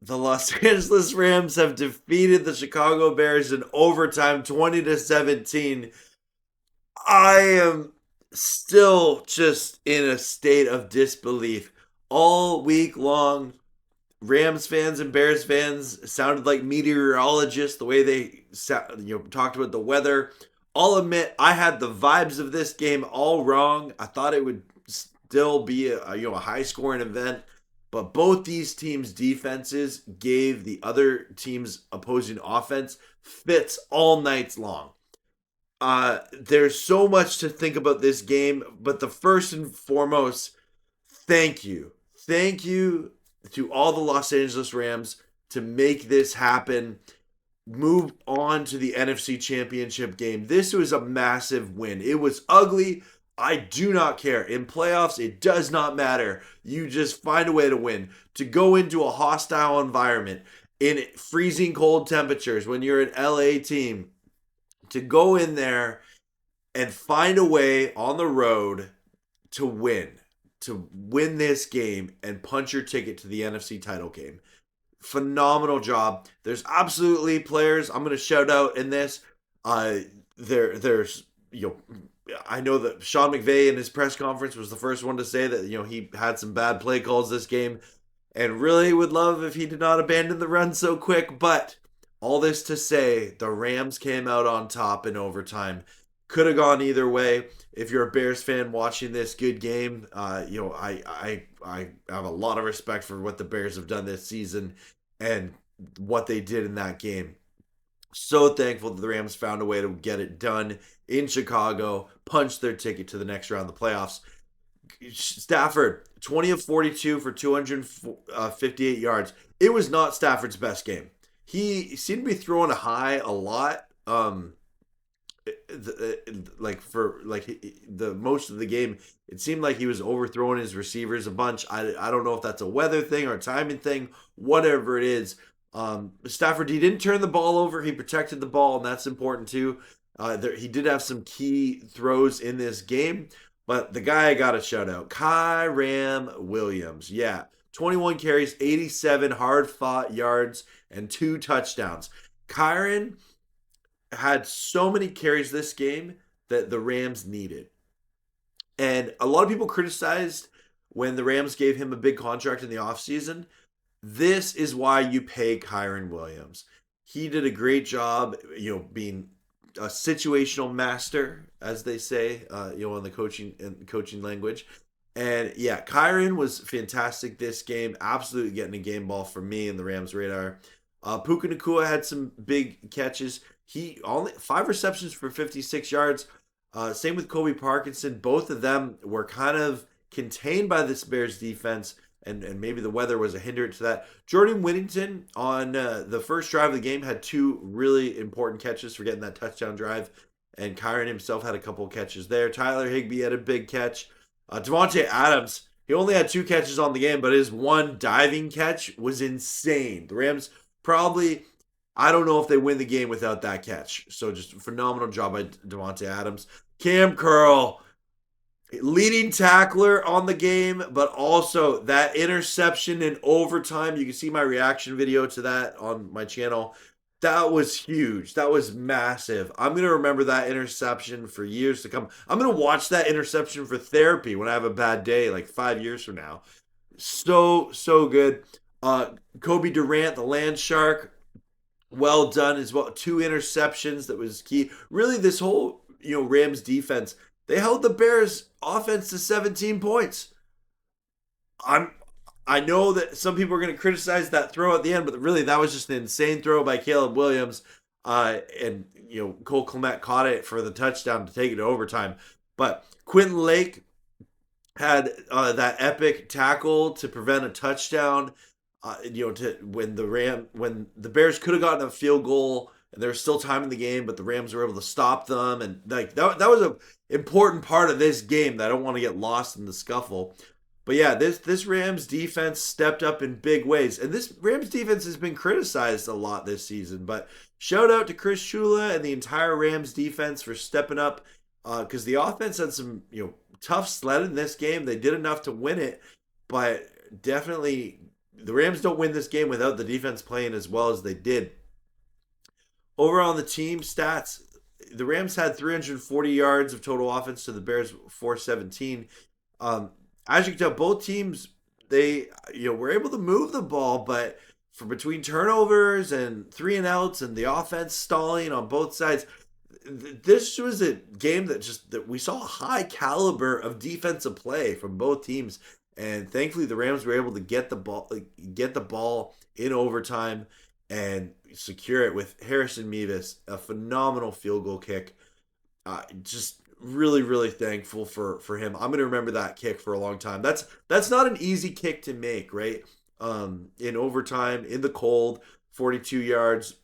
The Los Angeles Rams have defeated the Chicago Bears in overtime 20-17. I am still just in a state of disbelief. All week long, Rams fans and Bears fans sounded like meteorologists the way they talked about the weather. I'll admit I had the vibes of this game all wrong. I thought it would still be a high scoring event, but both these teams' defenses gave the other team's opposing offense fits all nights long. There's so much to think about this game, but the first and foremost, thank you. Thank you to all the Los Angeles Rams to make this happen. Move on to the NFC Championship game. This was a massive win. It was ugly. I do not care. In playoffs, it does not matter. You just find a way to win. To go into a hostile environment in freezing cold temperatures when you're an LA team, to go in there and find a way on the road to win this game and punch your ticket to the NFC title game. Phenomenal job. There's absolutely players I'm going to shout out in this. There's I know that Sean McVay in his press conference was the first one to say that he had some bad play calls this game, and really would love if he did not abandon the run so quick. But all this to say, the Rams came out on top in overtime. Could have gone either way. If you're a Bears fan watching this, good game. I have a lot of respect for what the Bears have done this season and what they did in that game. So thankful that the Rams found a way to get it done in Chicago, punch their ticket to the next round of the playoffs. Stafford, 20 of 42 for 258 yards. It was not Stafford's best game. He seemed to be throwing a high a lot. The most of the game, it seemed like he was overthrowing his receivers a bunch. I don't know if that's a weather thing or a timing thing, whatever it is. Stafford, he didn't turn the ball over. He protected the ball, and that's important too. He did have some key throws in this game, but the guy I got to shout out, Kyren Williams. Yeah, 21 carries, 87 hard-fought yards, and 2 touchdowns. Kyren had so many carries this game that the Rams needed. And a lot of people criticized when the Rams gave him a big contract in the offseason. This is why you pay Kyren Williams. He did a great job, being a situational master, as they say, in the coaching language. And yeah, Kyren was fantastic this game. Absolutely getting a game ball for me in the Rams radar. Puka Nacua had some big catches. He only 5 receptions for 56 yards. Same with Kobe Parkinson. Both of them were kind of contained by this Bears defense, and maybe the weather was a hindrance to that. Jordan Whittington on the first drive of the game had 2 really important catches for getting that touchdown drive, and Kyren himself had a couple catches there. Tyler Higbee had a big catch. Davante Adams, he only had 2 catches on the game, but his one diving catch was insane. The Rams probably, I don't know if they win the game without that catch. So just phenomenal job by Davante Adams. Kam Curl, leading tackler on the game, but also that interception in overtime. You can see my reaction video to that on my channel. That was huge. That was massive. I'm going to remember that interception for years to come. I'm going to watch that interception for therapy when I have a bad day, like 5 years from now. So good. Kobe Durant, the land shark, well done as well. 2 interceptions, that was key. Really, this whole Rams defense, they held the Bears offense to 17 points. I know that some people are going to criticize that throw at the end, but really that was just an insane throw by Caleb Williams. And Cole Kmet caught it for the touchdown to take it to overtime. But Quentin Lake had that epic tackle to prevent a touchdown. When the Bears could have gotten a field goal and there was still time in the game, but the Rams were able to stop them, and like that was an important part of this game that I don't want to get lost in the scuffle. But yeah, this Rams defense stepped up in big ways, and this Rams defense has been criticized a lot this season. But shout out to Chris Shula and the entire Rams defense for stepping up, because the offense had some tough sled in this game. They did enough to win it, but definitely the Rams don't win this game without the defense playing as well as they did. Over on the team stats, the Rams had 340 yards of total offense to the Bears 417. As you can tell, both teams they were able to move the ball, but for between turnovers and 3 and outs and the offense stalling on both sides, this was a game that we saw a high caliber of defensive play from both teams, and thankfully the Rams were able to get the ball in overtime and secure it with Harrison Mevis, a phenomenal field goal kick. Just really, really thankful for him. I'm gonna remember that kick for a long time. That's not an easy kick to make, right? In overtime, in the cold, 42 yards.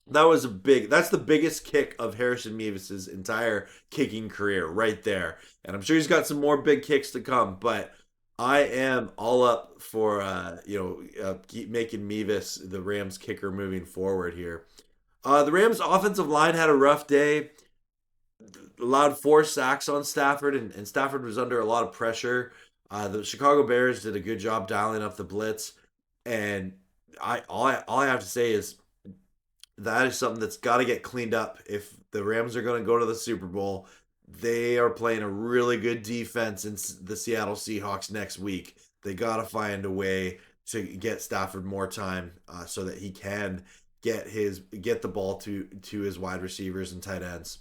That's the biggest kick of Harrison Mevis' entire kicking career right there. And I'm sure he's got some more big kicks to come, but I am all up for keep making Mevis the Rams kicker moving forward here. The Rams offensive line had a rough day. Allowed 4 sacks on Stafford, and Stafford was under a lot of pressure. The Chicago Bears did a good job dialing up the blitz, and all I have to say is that is something that's got to get cleaned up if the Rams are going to go to the Super Bowl. They are playing a really good defense in the Seattle Seahawks next week. They got to find a way to get Stafford more time so that he can get the ball to his wide receivers and tight ends.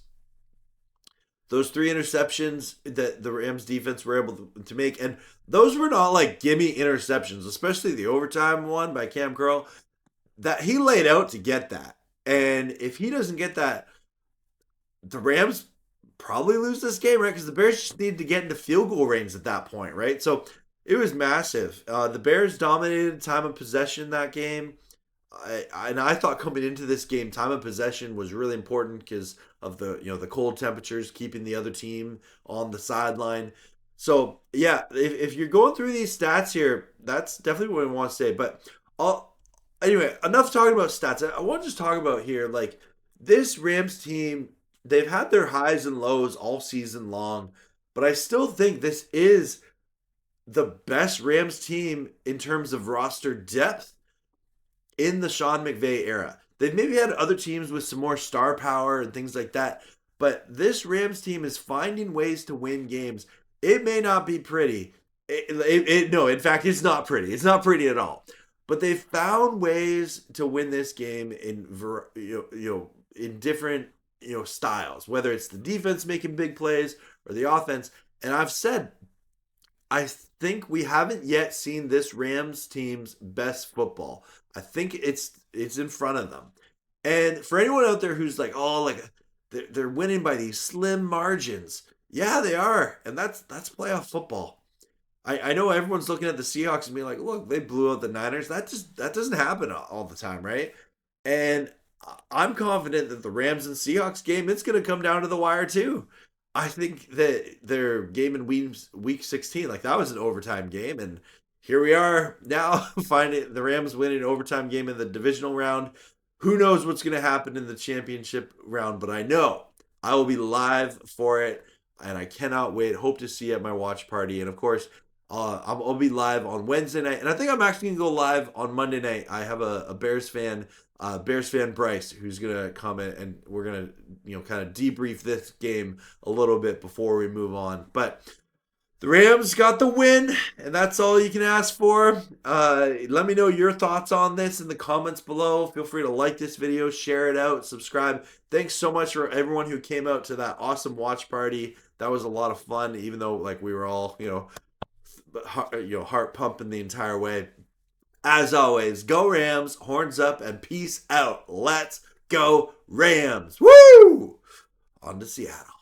Those 3 interceptions that the Rams defense were able to make, and those were not like gimme interceptions, especially the overtime one by Kam Curl, that he laid out to get that. And if he doesn't get that, the Rams probably lose this game, right? Because the Bears just needed to get into field goal range at that point, right? So it was massive. The Bears dominated time of possession that game. I thought coming into this game, time of possession was really important because of the cold temperatures, keeping the other team on the sideline. So yeah, if you're going through these stats here, that's definitely what I want to say. But anyway, enough talking about stats. I want to just talk about here, like this Rams team. They've had their highs and lows all season long, but I still think this is the best Rams team in terms of roster depth in the Sean McVay era. They've maybe had other teams with some more star power and things like that, but this Rams team is finding ways to win games. It may not be pretty. No, in fact, it's not pretty. It's not pretty at all. But they've found ways to win this game in in different styles, whether it's the defense making big plays or the offense. And I've said, I think we haven't yet seen this Rams team's best football. I think it's in front of them. And for anyone out there who's like, oh, like they're winning by these slim margins. Yeah, they are. And that's playoff football. I know everyone's looking at the Seahawks and being like, look, they blew out the Niners. That doesn't happen all the time, right? And I'm confident that the Rams and Seahawks game, it's going to come down to the wire too. I think that their game in week 16, like that was an overtime game, and here we are now finding the Rams winning an overtime game in the divisional round. Who knows what's going to happen in the championship round, but I know I will be live for it, and I cannot wait. Hope to see you at my watch party, and of course, I'll be live on Wednesday night, and I think I'm actually going to go live on Monday night. I have a Bears fan Bryce, who's gonna comment, and we're gonna kind of debrief this game a little bit before we move on. But the Rams got the win, and that's all you can ask for. Let me know your thoughts on this in the comments below. Feel free to like this video, share it out, subscribe. Thanks so much for everyone who came out to that awesome watch party. That was a lot of fun, even though like we were all heart pumping the entire way. As always, go Rams, horns up, and peace out. Let's go Rams. Woo! On to Seattle.